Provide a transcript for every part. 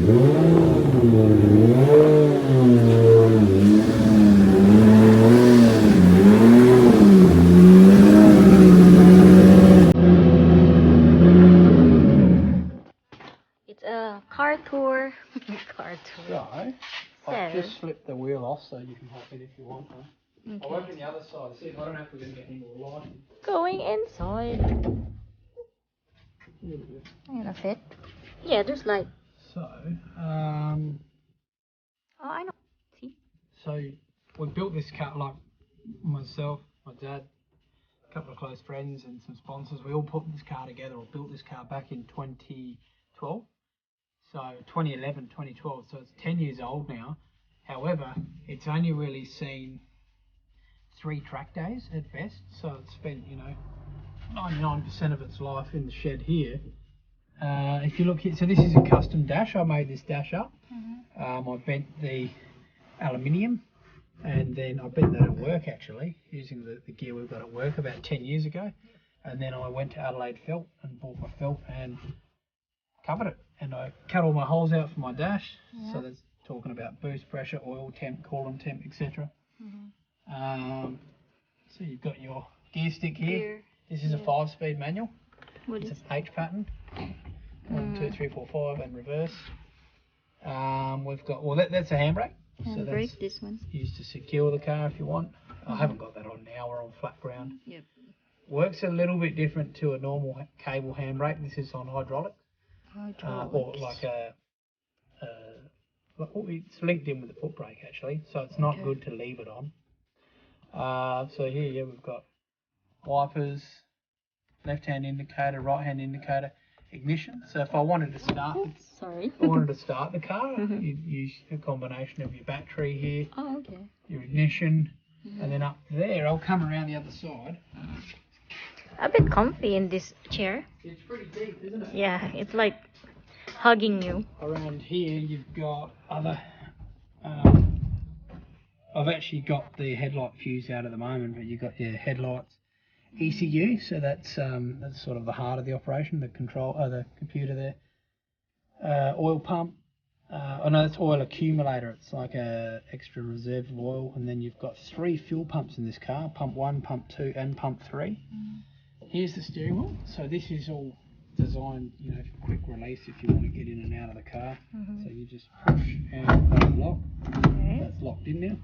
It's a car tour. Car tour. So, I've just slipped the wheel off so you can hop in if you want. Okay. I'll open the other side. See, I don't know if we're going to get any more light. Going inside. I'm gonna fit. Yeah, there's light. So, oh, I know. See? So, we built this car, like myself, my dad, a couple of close friends and some sponsors. We all put this car together or built this car back in 2012. So 2011, 2012, so it's 10 years old now. However, it's only really seen 3 track days at best. So it's spent, 99% of its life in the shed here. If you look here, so this is a custom dash. I made this dash up. I bent the aluminium, and then I bent that at work actually, using the gear we've got at work about 10 years ago. And then I went to Adelaide Felt and bought my felt and covered it. And I cut all my holes out for my dash. So that's talking about boost pressure, oil temp, coolant temp, etc. So you've got your gear stick here. This is a 5-speed manual. It's an H pattern. 1, 2, 3, 4, 5, and reverse. We've got, well, that's a handbrake. So that's this one. used to secure the car if you want. I haven't got that on now. We're on flat ground. Yep. Works a little bit different to a normal cable handbrake. This is on hydraulic. Or like it's linked in with the foot brake actually, so it's not good to leave it on. So here we've got wipers, left-hand indicator, right-hand indicator, ignition. So if I wanted to start, the car, you'd use a combination of your battery here, your ignition, and then up there. I'll come around the other side. A bit comfy in this chair. It's pretty deep, isn't it? Yeah, it's like hugging you. Around here you've got other. I've actually got the headlight fuse out at the moment, but you've got your headlights ECU, so that's sort of the heart of the operation, the the computer there. Oil pump. Oh no, that's oil accumulator. It's like a extra reserve of oil, and then you've got 3 fuel pumps in this car: pump 1, pump 2, and pump 3. Here's the steering wheel. So this is all designed, for quick release if you want to get in and out of the car. So you just push and lock. That's locked in now.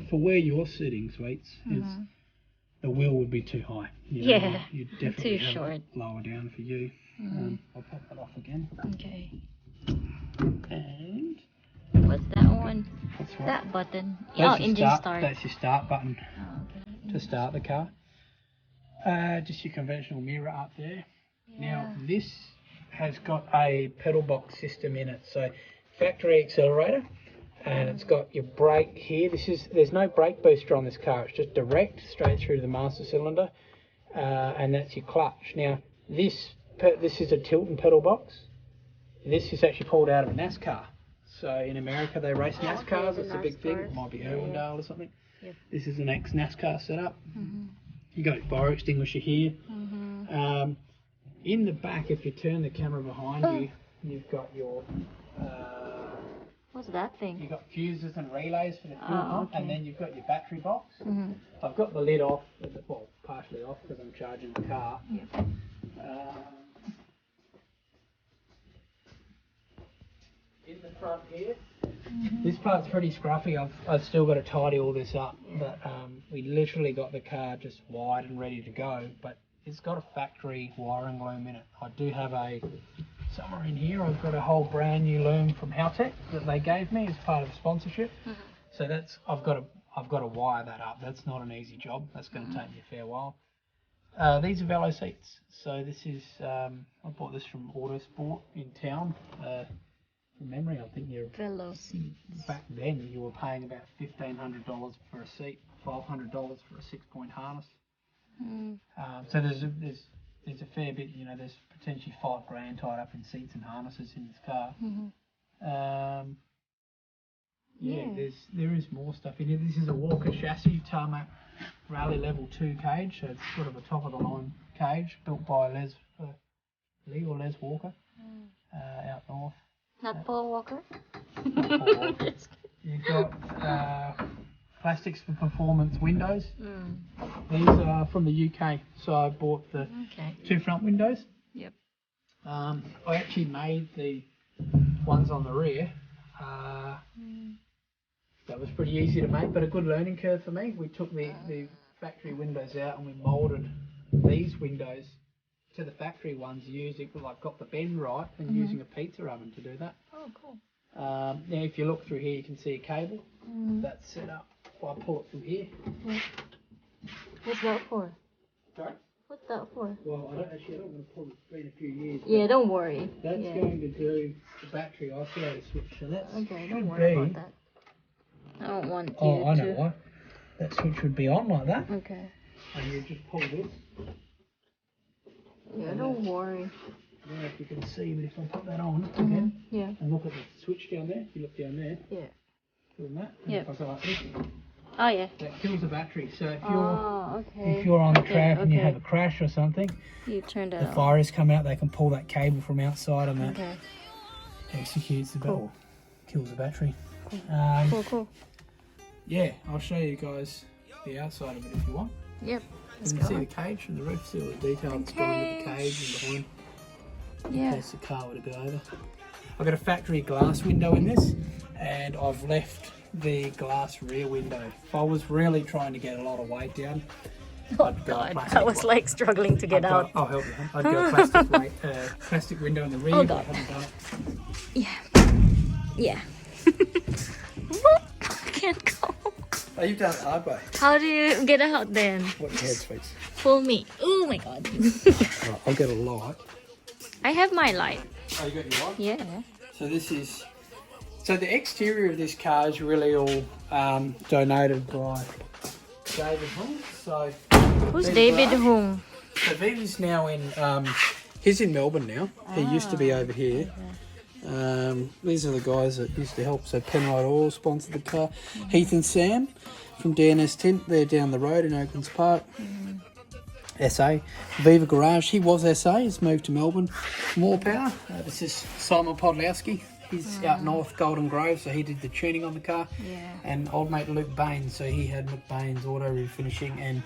For where you're sitting, Sweets, the wheel would be too high. You'd definitely too short. Lower down for you. I'll pop that off again. Okay. And what's that one? That's right. That button. That's engine start. That's your start button to start the car. Just your conventional mirror up there. Now this has got a pedal box system in it, so factory accelerator, and it's got your brake here. There's no brake booster on this car. It's just direct straight through to the master cylinder, and that's your clutch. Now this is a tilt and pedal box. This is actually pulled out of a NASCAR. So in America they race NASCARs. It's a big thing. It might be Irwindale or something. This is an ex-NASCAR setup. You got your fire extinguisher here. In the back, if you turn the camera behind you, you've got your what's that thing? You've got fuses and relays for the fuel pump, and then you've got your battery box. I've got the lid off, well, partially off because I'm charging the car. In the front here, this part's pretty scruffy. I've still got to tidy all this up, but we literally got the car just wired and ready to go, but it's got a factory wiring loom in it. I do have somewhere in here, I've got a whole brand new loom from Haltech that they gave me as part of the sponsorship. So I've got to wire that up. That's not an easy job. That's going to take me a fair while. These are Velo seats. So this is, I bought this from Autosport in town. From memory, I think Velo seats. Back then you were paying about $1,500 for a seat, $1,200 for a 6-point harness. So there's a fair bit, there's potentially $5,000 tied up in seats and harnesses in this car. There is more stuff in here. This is a Walker chassis, tarmac rally level 2 cage, so it's sort of a top of the line cage built by Lee or Les Walker out north. Not Paul Walker? You've got plastics for performance windows. Mm. These are from the UK, so I bought the two front windows. Yep. I actually made the ones on the rear. That was pretty easy to make, but a good learning curve for me. We took the factory windows out and we moulded these windows to the factory ones using, like, got the bend right and using a pizza oven to do that. Oh, cool. Now if you look through here you can see a cable. That's set up. If I pull it from here. What's that for? Sorry? What's that for? Well, I don't want to pull it. It's been a few years. Yeah, don't worry. That's going to do the battery isolator switch. So that's okay. Don't worry about that. I don't want you I know to. why. That switch would be on like that. Okay. And you just pull this. Yeah, don't worry. I don't know if you can see, but if I put that on again, Yeah. and look at the switch down there, if you look down there, Yeah. doing that, and Yeah. if I go like this, Oh yeah. that kills the battery. So if okay. you're on the track and you have a crash or something, You turn that the off. fire is coming out, they can pull that cable from outside and that Okay. executes the battery, kills the battery. Cool. Yeah, I'll show you guys the outside of it if you want. Yep. Let's You can go. see the cage from the roof, see all the detail that's gone into the cage and behind. In case the car were to go over. I've got a factory glass window in this, and I've left the glass rear window. If I was really trying to get a lot of weight down, I'd go plastic. I was like struggling to get out. I'll help you. I'd go plastic window in the rear. Oh, but I God. haven't done it. Yeah. I can't go. Oh, you've done it the hard way. How do you get out then? What your headspace? Pull me. Oh my god. Right, I'll get a light. I have my light. Oh, you got your light? Yeah. So this is. So the exterior of this car is really all donated by David Hung. So Who's Viva David Garage. Hung? So Viva's now in. He's in Melbourne now. He used to be over here. These are the guys that used to help. So Penrite Oil sponsored the car. Heath and Sam from DNS Tint. They're down the road in Oaklands Park. SA. Viva Garage. He was SA. He's moved to Melbourne. More power. This is Simon Podlowski. He's out north, Golden Grove, so he did the tuning on the car. Yeah. And old mate Luke Baines, so he had McBain's auto refinishing, and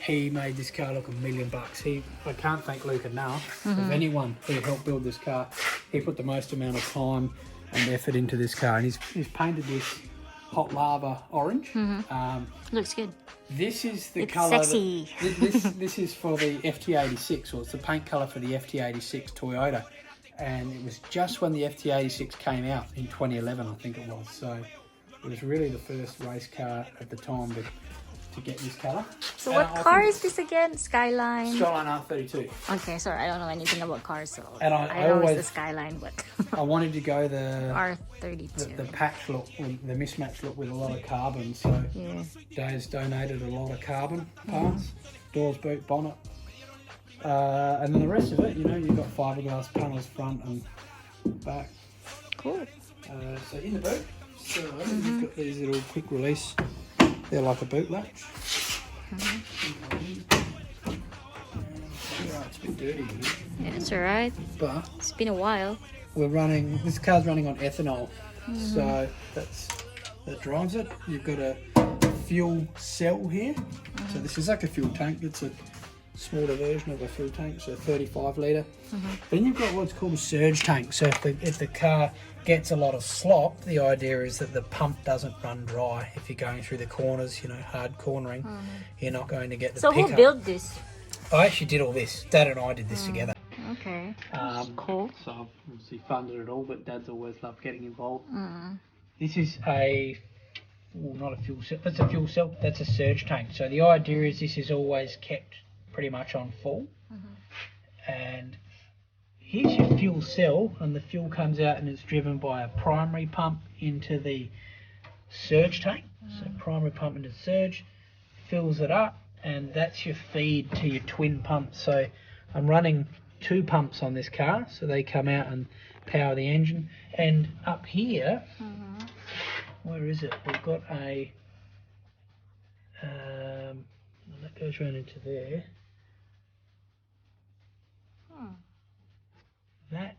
he made this car look $1 million. I can't thank Luke enough. Of anyone who helped build this car, he put the most amount of time and effort into this car, and he's painted this hot lava orange. Looks good. This is the It's colour. sexy. This is for the FT86, or it's the paint colour for the FT86 Toyota. And it was just when the FT86 came out in 2011, I think it was. So it was really the first race car at the time to get this colour. So what car is this again? Skyline? Skyline R32. Okay, sorry, I don't know anything about cars, so And I know it's the Skyline, but I wanted to go the R32. patch look, the mismatch look with a lot of carbon. So Yeah. Dave's donated a lot of carbon parts, doors, boot, bonnet. And then the rest of it, you've got fiberglass panels front and back. Cool. So in the boot, you've got these little quick release. They're like a boot latch. It's a bit dirty, Yeah, it's alright. but It's been a while. this car's running on ethanol, so that drives it. You've got a fuel cell here, so this is like a fuel tank. It's a smaller version of a fuel tank, so 35 litre. Then you've got what's called a surge tank. So if the car gets a lot of slop, the idea is that the pump doesn't run dry. If you're going through the corners, hard cornering, you're not going to get the So pickup. who built this? I actually did all this. Dad and I did this together. Okay. Cool. So I've obviously funded it all, but Dad's always loved getting involved. This is not a fuel cell. That's a fuel cell. That's a surge tank. So the idea is this is always kept pretty much on full. And here's your fuel cell, and the fuel comes out and it's driven by a primary pump into the surge tank. So primary pump into surge, fills it up, and that's your feed to your twin pumps. So I'm running 2 pumps on this car, so they come out and power the engine. And up here, where is it? We've got a that goes round into there. That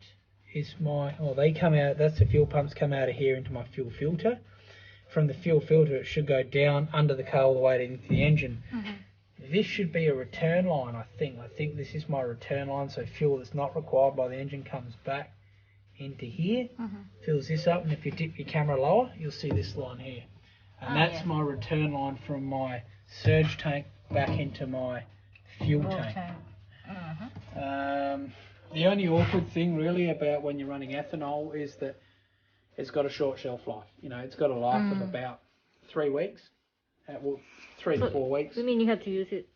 is they come out, that's the fuel pumps come out of here into my fuel filter. From the fuel filter, it should go down under the car all the way into the engine. This should be a return line, I think. I think this is my return line, so fuel that's not required by the engine comes back into here, fills this up, and if you dip your camera lower, you'll see this line here. And that's my return line from my surge tank back into my fuel tank. The only awkward thing really about when you're running ethanol is that it's got a short shelf life. You know, it's got a life of about 3 weeks. 3 to 4 weeks. You mean you have to use it?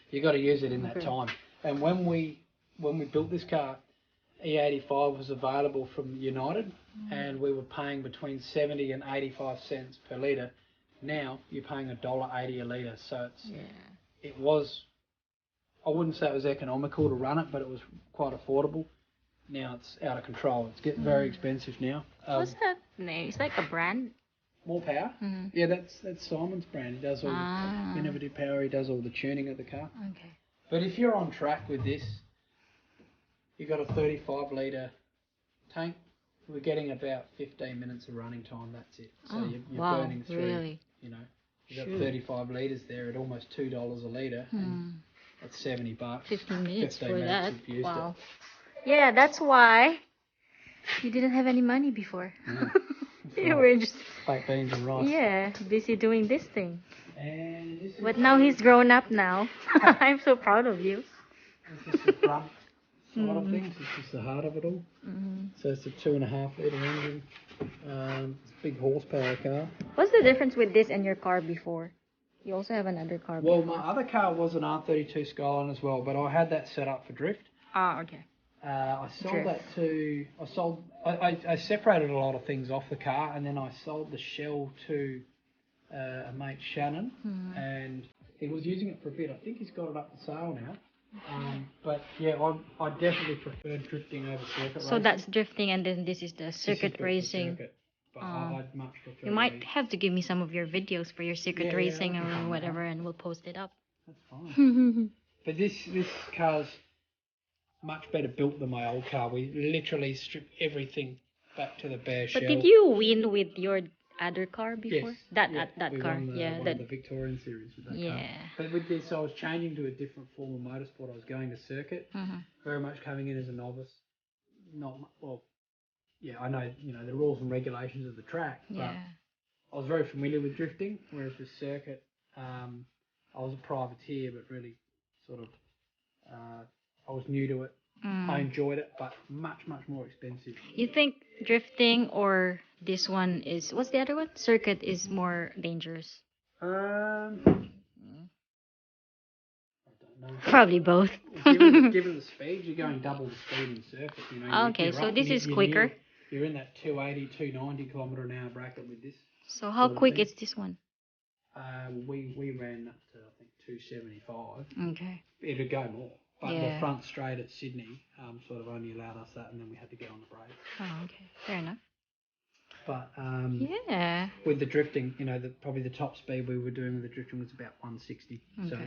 You got to use it in that time. And when we built this car, E85 was available from United, and we were paying between 70 and 85 cents per litre. Now you're paying $1.80 a litre, so it was. I wouldn't say it was economical to run it, but it was quite affordable. Now it's out of control. It's getting very expensive now. What's that name? It's like a brand. More Power? Yeah, that's Simon's brand. He does all the innovative power. He does all the tuning of the car. Okay. But if you're on track with this, you've got a 35 litre tank. We're getting about 15 minutes of running time. That's it. So you're burning through. Really? You know, you've got 35 litres there at almost $2 a litre. And that's $70. 15 minutes 15 for minutes that. you've used Wow. Yeah, that's why you didn't have any money before. You were just baked beans and rice. Yeah, busy doing this thing. And this But now he's grown up now. I'm so proud of you. This is the front side of things. This is the heart of it all. So it's a 2.5 litre engine. It's a big horsepower car. What's the difference with this and your car before? You also have another car before. Well, my other car was an R32 Skyline as well, but I had that set up for drift. Ah, okay. I sold I separated a lot of things off the car, and then I sold the shell to a mate, Shannon, and he was using it for a bit. I think he's got it up for sale now. But yeah, I definitely prefer drifting over circuit racing. So that's drifting, and then this is the circuit racing. But I'd much prefer. You might have to give me some of your videos for your circuit racing or whatever, and we'll post it up. That's fine. But this car's much better built than my old car. We literally stripped everything back to the bare shell. But did you win with your other car before? Yes. That we car. won the Victorian series with that car. But with this, I was changing to a different form of motorsport. I was going to circuit, very much coming in as a novice. I know the rules and regulations of the track, but I was very familiar with drifting. Whereas with circuit, I was a privateer, but really sort of. I was new to it. I enjoyed it, but much more expensive. You think drifting or this one is, what's the other one? Circuit is more dangerous? I don't know. Probably both. given the speed, you're going double the speed in circuit. Okay, so this is quicker. You're in that 280, 290 kilometre an hour bracket with this. So how quick is this one? We ran up to, I think, 275. Okay. It'd go more. But the front straight at Sydney sort of only allowed us that, and then we had to get on the brakes. Oh, okay. Fair enough. But with the drifting, probably the top speed we were doing with the drifting was about 160. Okay. So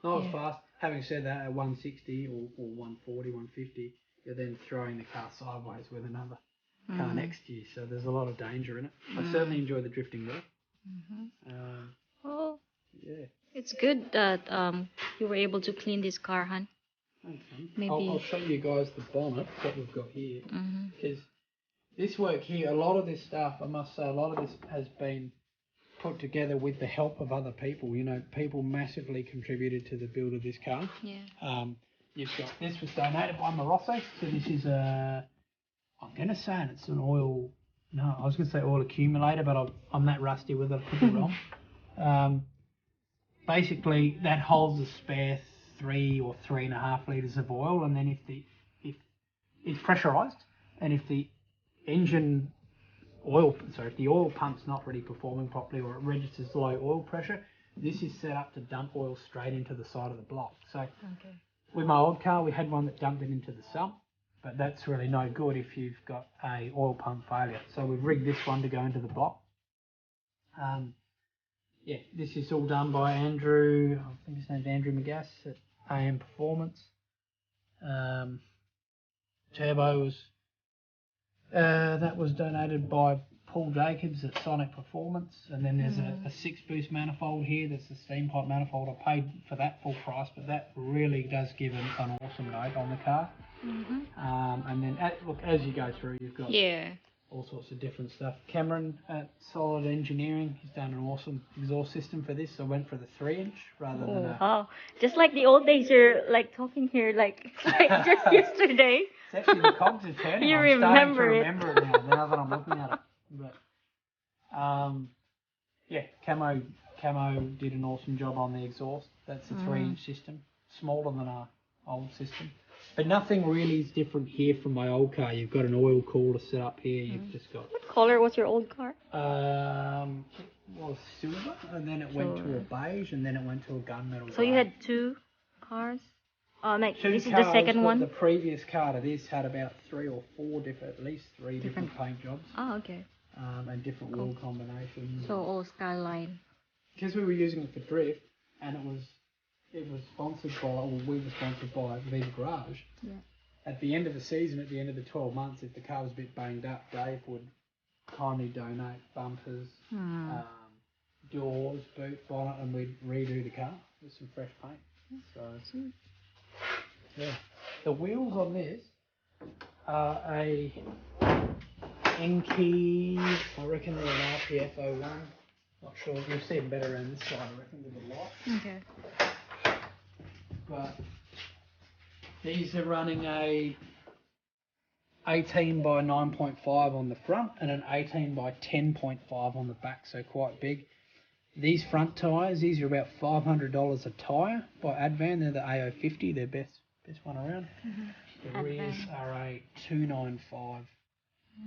not as fast. Having said that, at 160 or 140, 150, you're then throwing the car sideways with another car next to you. So there's a lot of danger in it. I certainly enjoy the drifting more. Well, yeah. It's good that you were able to clean this car, hon. Okay. Maybe. I'll show you guys the bonnet, what we've got here. Because this work here, a lot of this stuff, I must say, a lot of this has been put together with the help of other people. People massively contributed to the build of this car. Yeah. You've got, this was donated by Morosso, so this is I'm going to say it's an oil, no, I was going to say oil accumulator, but I'm that rusty with it, I could be wrong. Basically, that holds a spare 3 or 3.5 litres of oil, and then if it's pressurised, and if the oil pump's not really performing properly, or it registers low oil pressure, this is set up to dump oil straight into the side of the block. So with my old car, we had one that dumped it into the sump, but that's really no good if you've got a oil pump failure. So we've rigged this one to go into the block. This is all done by Andrew, I think his name's Andrew McGass at AM Performance. Turbo was That was donated by Paul Jacobs at Sonic Performance, and then there's a 6-boost manifold here. That's a steam pipe manifold. I paid for that full price, but that really does give an awesome note on the car. And then look, as you go through, you've got all sorts of different stuff. Cameron at Solid Engineering, he's done an awesome exhaust system for this. So I went for the 3-inch rather than a... Oh, just like the old days, you're like talking here like just yesterday. It's actually the cogs are turning. I'm starting to remember it now that I'm looking at it. But yeah, Camo did an awesome job on the exhaust. That's a 3-inch system, smaller than our old system. But nothing really is different here from my old car. You've got an oil cooler set up here. You've just got... What color was your old car? It was silver, and then it went to a beige, and then it went to a gunmetal. So you had 2 cars? Like, two this is cars, the second one? The previous car to this had about 3 or 4 different, at least 3 different paint jobs. Oh, okay. And different wheel combinations. So all Skyline. Because we were using it for drift, and it was sponsored by, or we were sponsored by Viva Garage. Yeah. At the end of the season, at the end of the 12 months, if the car was a bit banged up, Dave would kindly donate bumpers, doors, boot, bonnet, and we'd redo the car with some fresh paint. So, yeah. The wheels on this are a Enki, I reckon they're an RPF 01. Not sure, you'll see them better around this side, I reckon, with the light. Okay. But these are running a 18 by 9.5 on the front and an 18 by 10.5 on the back, so quite big. These front tyres, these are about $500 a tyre by Advan. They're the AO50, they're best one around. The rears are a 295,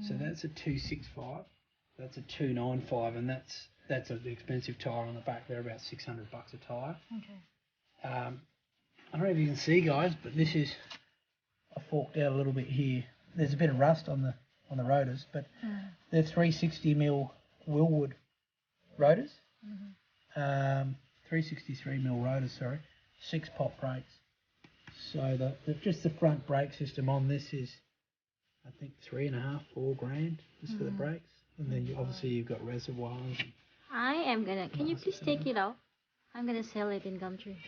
so that's a 265. That's a 295, and that's an expensive tyre on the back. They're about $600 a tyre. Okay. I don't know if you can see, guys, but this is, I forked out a little bit here. There's a bit of rust on the rotors, but they're 360mm Willwood rotors. 363mm rotors, sorry. 6-pot brakes. So just the front brake system on this is, I think, $3.5–4 grand just for the brakes, and then obviously you've got reservoirs. Can you please take it off? I'm gonna sell it in Gumtree.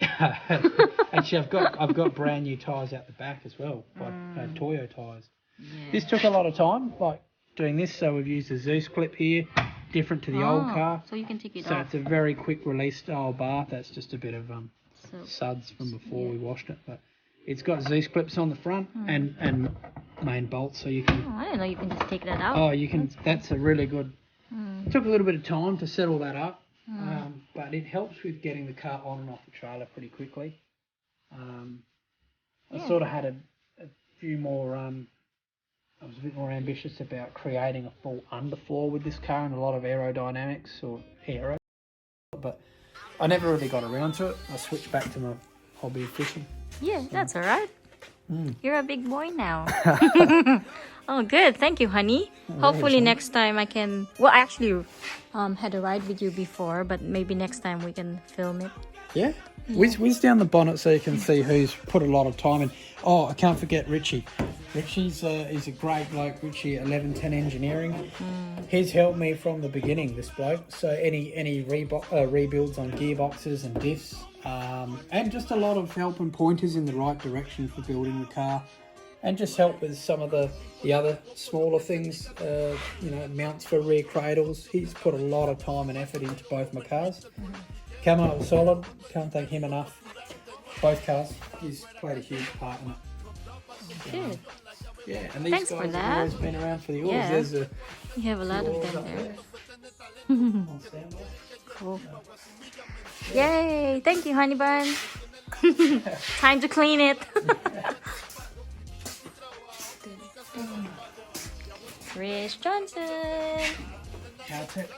Actually, I've got brand new tyres out the back as well, like Toyo tyres. Yeah. This took a lot of time, like doing this. So we've used a Zeus clip here, different to the old car. So you can take it off. So it's a very quick release style bath. That's just a bit of suds from before we washed it, but it's got Zeus clips on the front and main bolts, so you can. Oh, I didn't know you can just take that out. Oh, you can. That's a really good. It took a little bit of time to settle that up. But it helps with getting the car on and off the trailer pretty quickly. I sort of had a few more, I was a bit more ambitious about creating a full underfloor with this car and a lot of aerodynamics or aero, but I never really got around to it. I switched back to my hobby of fishing. Yeah, so. That's alright. You're a big boy now. Oh, good. Thank you, honey. Hopefully next time I can... Well, I actually had a ride with you before, but maybe next time we can film it. Yeah. Whiz down the bonnet so you can see who's put a lot of time in. Oh, I can't forget Richie. Richie's is a great bloke, Richie at 1110 Engineering. He's helped me from the beginning, this bloke. So any rebuilds on gearboxes and diffs, and just a lot of help and pointers in the right direction for building the car. And just help with some of the other smaller things, mounts for rear cradles. He's put a lot of time and effort into both my cars. Camo was solid, can't thank him enough. Both cars, he's played a huge part in it. Good. Yeah, and these guys have always been around for the oars. Yeah. There's you have a lot of them there. On standby. Cool. Yay! Thank you, honey bun. Time to clean it. Chris Johnson. Caltech.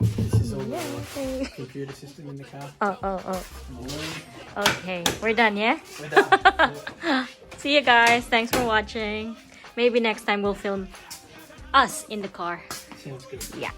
This is all the computer system in the car. Oh. Okay, we're done, yeah? We're done. Yeah. See you guys. Thanks for watching. Maybe next time we'll film us in the car. Sounds good. Yeah.